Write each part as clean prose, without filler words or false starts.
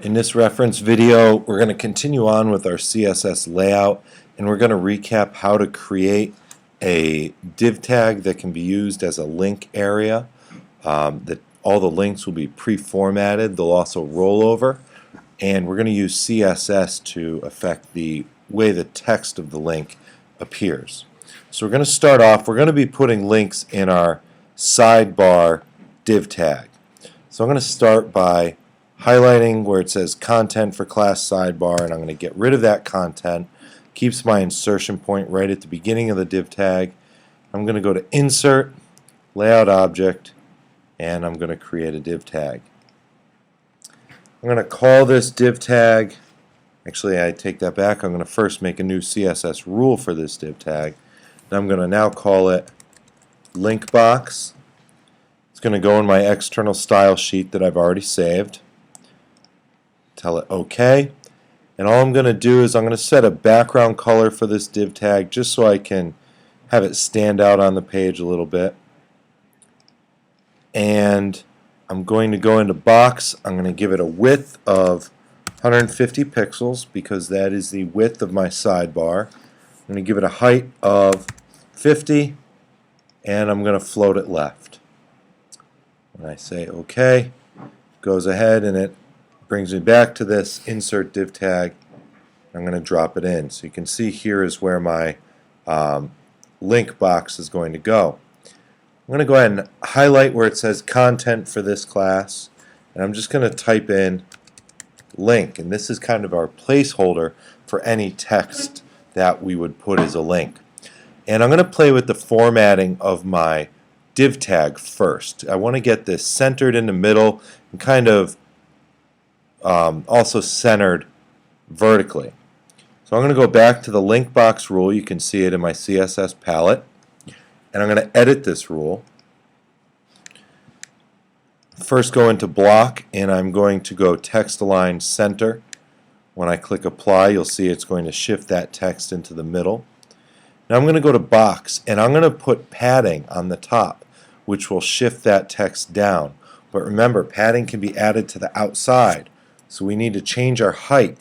In this reference video, we're going to continue on with our CSS layout, and we're going to recap how to create a div tag that can be used as a link area. That all the links will be pre-formatted. They'll also roll over, and we're going to use CSS to affect the way the text of the link appears. So we're going to start off. We're going to be putting links in our sidebar div tag. So I'm going to start by highlighting where it says content for class sidebar, and I'm going to get rid of that content. Keeps my insertion point right at the beginning of the div tag. I'm going to go to insert, layout object, and I'm going to create a div tag. I'm going to call this div tag, actually I take that back, I'm going to first make a new CSS rule for this div tag. And I'm going to now call it link box. It's going to go in my external style sheet that I've already saved. Tell it OK, and all I'm going to do is I'm going to set a background color for this div tag just so I can have it stand out on the page a little bit. And I'm going to go into box. I'm going to give it a width of 150 pixels because that is the width of my sidebar. I'm going to give it a height of 50, and I'm going to float it left. When I say OK, it goes ahead and it brings me back to this insert div tag. I'm going to drop it in. So you can see here is where my link box is going to go. I'm going to go ahead and highlight where it says content for this class, and I'm just going to type in link, and this is kind of our placeholder for any text that we would put as a link. And I'm going to play with the formatting of my div tag first. I want to get this centered in the middle and kind of also centered vertically. So I'm going to go back to the link box rule. You can see it in my CSS palette. And I'm going to edit this rule. First go into block, and I'm going to go text align center. When I click apply, you'll see it's going to shift that text into the middle. Now I'm going to go to box, and I'm going to put padding on the top, which will shift that text down. But remember, padding can be added to the outside. So we need to change our height.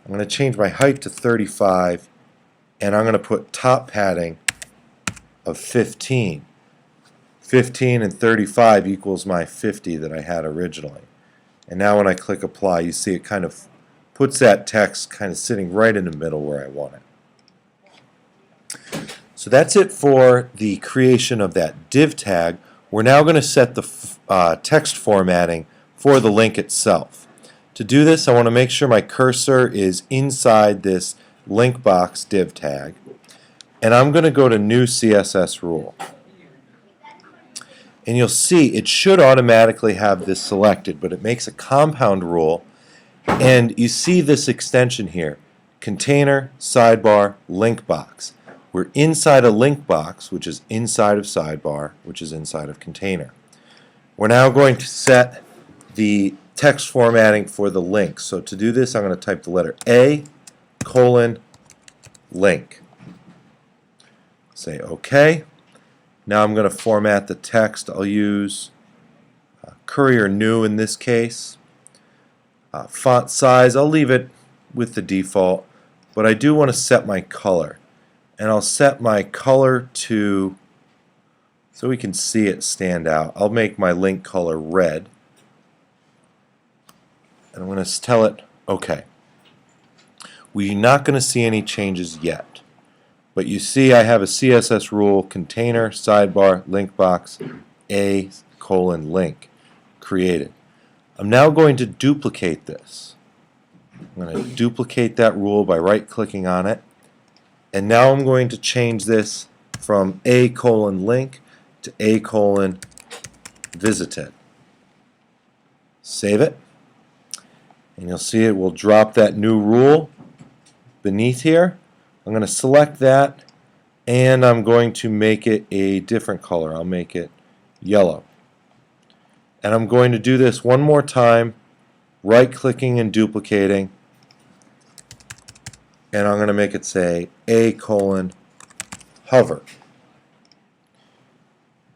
I'm going to change my height to 35, and I'm going to put top padding of 15. 15 and 35 equals my 50 that I had originally. And now when I click apply, you see it kind of puts that text kind of sitting right in the middle where I want it. So that's it for the creation of that div tag. We're now going to set the text formatting for the link itself. To do this, I want to make sure my cursor is inside this link box div tag, and I'm going to go to new CSS rule. And you'll see it should automatically have this selected, but it makes a compound rule, and you see this extension here, container, sidebar, link box. We're inside a link box, which is inside of sidebar, which is inside of container. We're now going to set the text formatting for the link. So to do this, I'm going to type the letter A, colon, link. Say OK. Now I'm going to format the text. I'll use Courier New in this case. Font size, I'll leave it with the default, but I do want to set my color. And I'll set my color to, so we can see it stand out, I'll make my link color red. And I'm going to tell it OK. We're not going to see any changes yet. But you see I have a CSS rule, container, sidebar, link box, A, colon, link created. I'm now going to duplicate this. I'm going to duplicate that rule by right-clicking on it. And now I'm going to change this from A, colon, link to A, colon, visited. Save it. And you'll see it will drop that new rule beneath here. I'm going to select that, and I'm going to make it a different color. I'll make it yellow. And I'm going to do this one more time, right-clicking and duplicating, and I'm going to make it say A, colon, hover.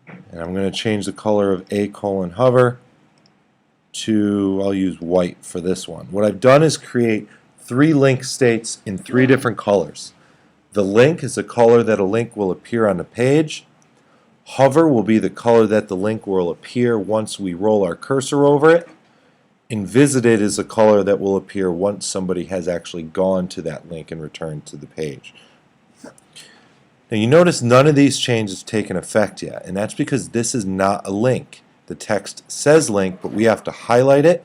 And I'm going to change the color of A, colon, hover to, I'll use white for this one. What I've done is create 3 link states in 3 different colors. The link is the color that a link will appear on the page. Hover will be the color that the link will appear once we roll our cursor over it. And visited is the color that will appear once somebody has actually gone to that link and returned to the page. Now you notice none of these changes have taken effect yet, and that's because this is not a link. The text says link, but we have to highlight it,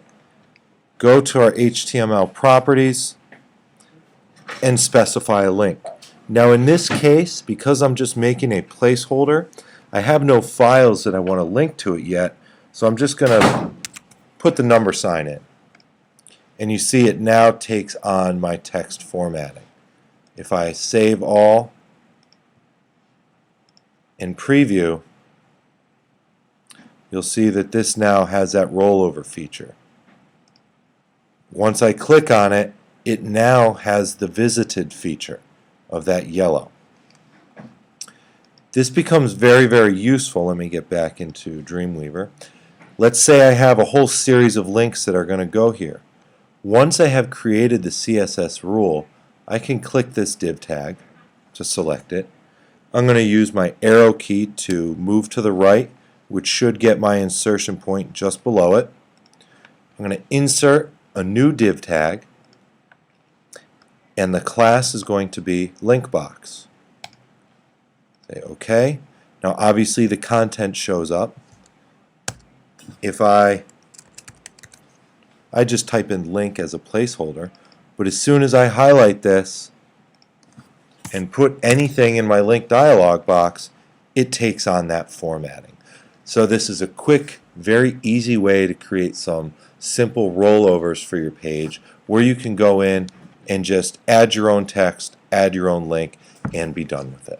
go to our HTML properties, and specify a link. Now in this case, because I'm just making a placeholder, I have no files that I want to link to it yet, so I'm just going to put the number sign in. And you see it now takes on my text formatting. If I save all and preview, you'll see that this now has that rollover feature. Once I click on it, it now has the visited feature of that yellow. This becomes very, very useful. Let me get back into Dreamweaver. Let's say I have a whole series of links that are going to go here. Once I have created the CSS rule, I can click this div tag to select it. I'm going to use my arrow key to move to the right, which should get my insertion point just below it. I'm going to insert a new div tag, and the class is going to be linkbox. Say OK. Now obviously the content shows up. If I just type in link as a placeholder, but as soon as I highlight this and put anything in my link dialog box, it takes on that formatting. So this is a quick, very easy way to create some simple rollovers for your page where you can go in and just add your own text, add your own link, and be done with it.